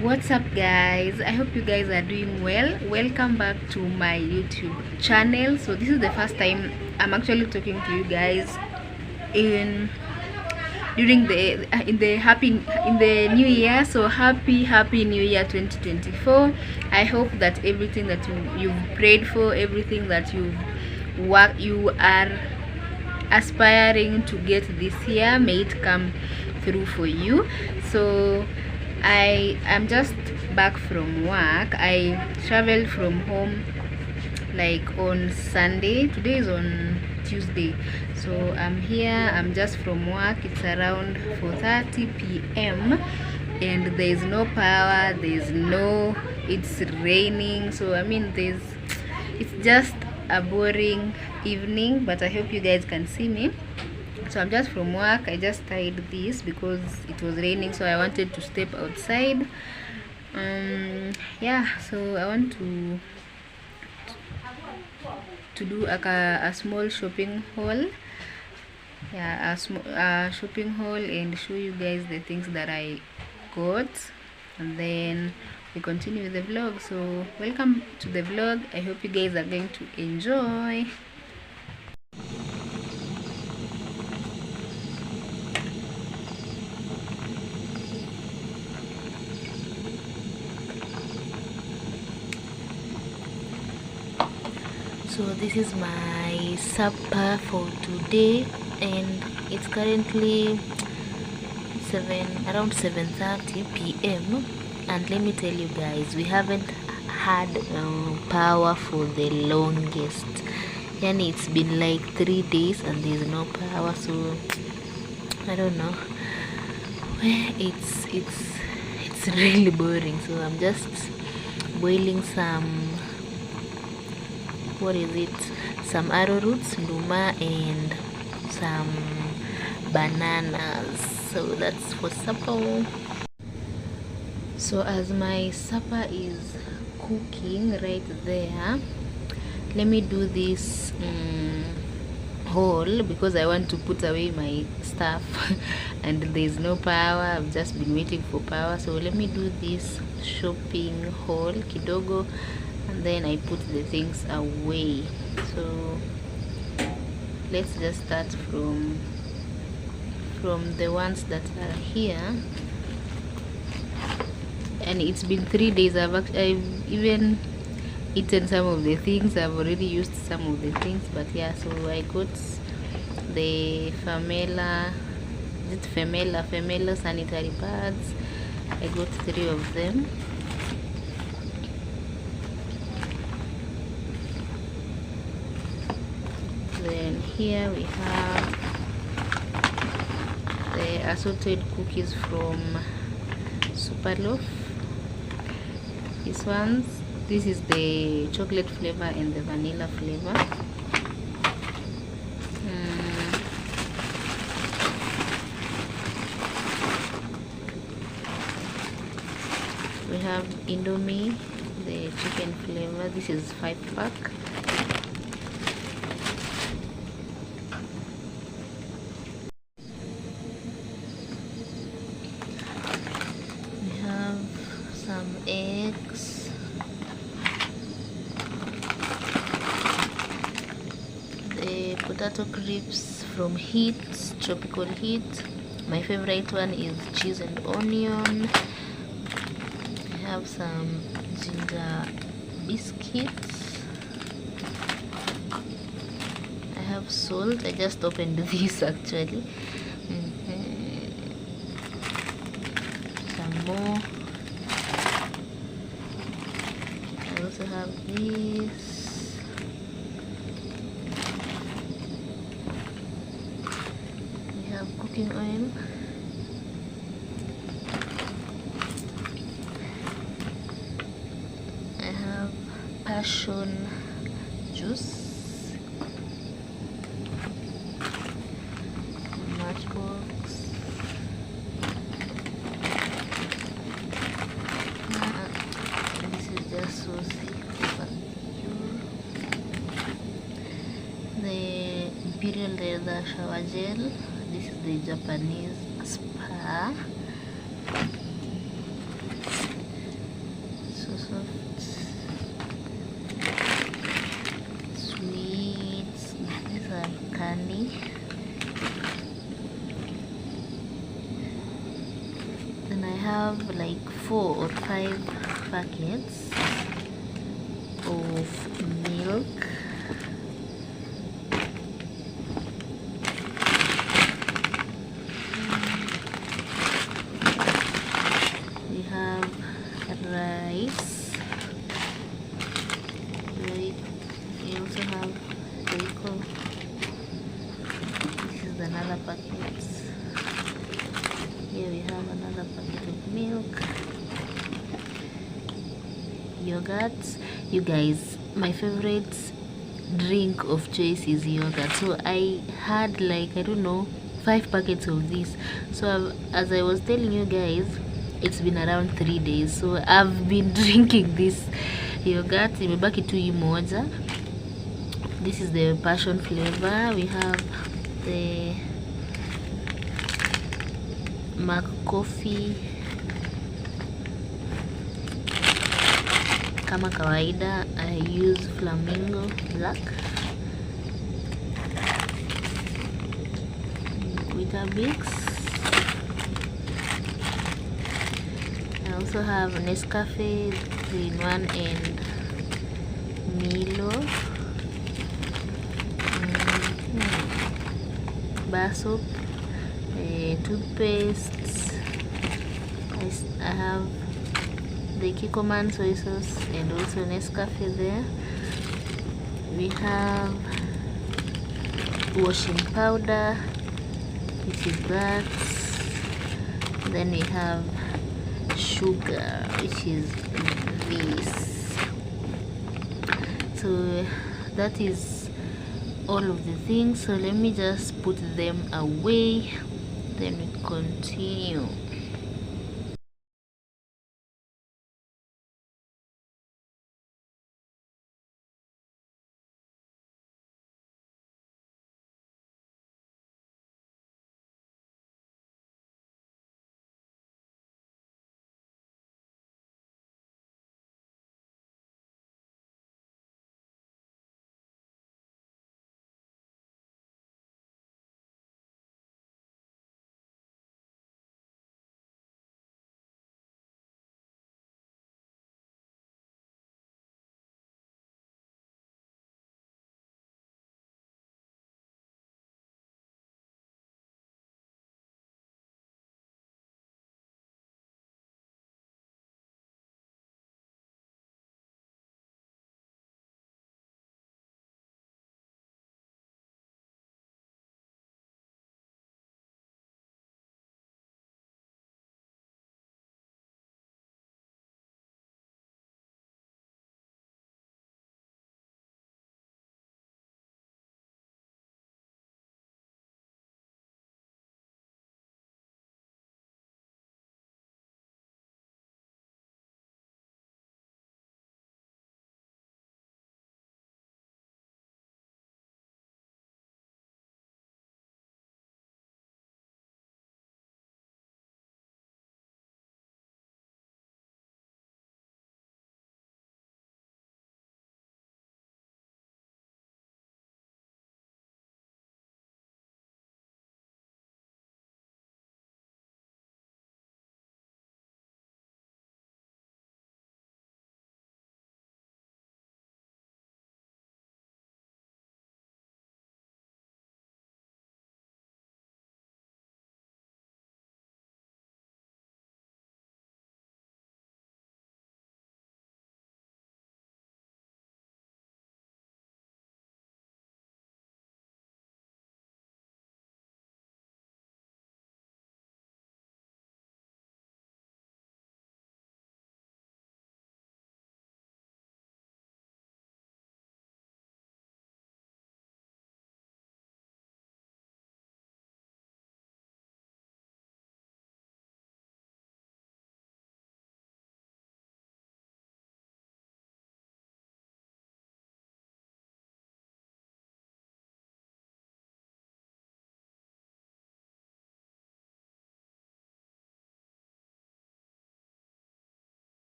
What's up guys, I hope you guys are doing well. Welcome back to my YouTube channel. So this is the first time I'm actually talking to you guys in during the in the new year. So happy new year 2024. I hope that everything that you've prayed for, everything that you are aspiring to get this year, may it come through for you. So I am just back from work. I traveled from home like on Sunday. Today is on Tuesday, so I'm here. I'm just from work. It's around 4:30 p.m. and there is no power, it's raining. So I mean, it's just a boring evening, but I hope you guys can see me. So I'm just from work. I just tied this because it was raining, so I wanted to step outside. Yeah, so I want to do a small shopping haul. Yeah, a shopping haul, and show you guys the things that I got, and then we continue with the vlog. So welcome to the vlog. I hope you guys are going to enjoy. So this is my supper for today, and it's currently around 7:30 p.m. and let me tell you guys, we haven't had power for the longest. Yani it's been like 3 days and there's no power, so I don't know. It's really boring. So I'm just boiling some, some arrowroots, nduma, and some bananas. So that's for supper. So as my supper is cooking right there, let me do this haul because I want to put away my stuff and there's no power. I've just been waiting for power, so let me do this shopping haul kidogo, and then I put the things away. So let's just start from the ones that are here. And it's been 3 days. I've even eaten some of the things. I've already used some of the things, but yeah. So I got the Femela sanitary pads. I got 3 of them. Then here we have the assorted cookies from Superloaf. This is the chocolate flavor and the vanilla flavor. We have Indomie, the chicken flavor. This is 5-pack. We have some eggs, the potato crisps from Heat, Tropical Heat. My favorite one is cheese and onion. I have some ginger biscuits. I have salt. I just opened this actually. Some more. I also have this. We have cooking oil. passion juice, matchbox, this is just saucy, the Imperial Leather shower gel, this is the Japanese spa, so soft, sweets, these are candy. Then I have like 4 or 5 packets of milk. We have rice. We also have bacon. This is another packet. Here we have another packet of milk. Yogurt. You guys, my favorite drink of choice is yogurt. So I had like, I don't know, 5 packets of this. So as I was telling you guys, it's been around 3 days. So I've been drinking this yogurt. Imebaki tu hii moja. This is the passion flavor. We have the Mac coffee. Kama kawaida, I use Flamingo Black. Weetabix. I also have Nescafe 3-in-1 and Milo. Bar soap, toothpaste. I have the Kikkoman soy sauce and also Nescafe there. We have washing powder, which is that. Then we have sugar, which is this. So that is all of the things. So let me just put them away, then we continue.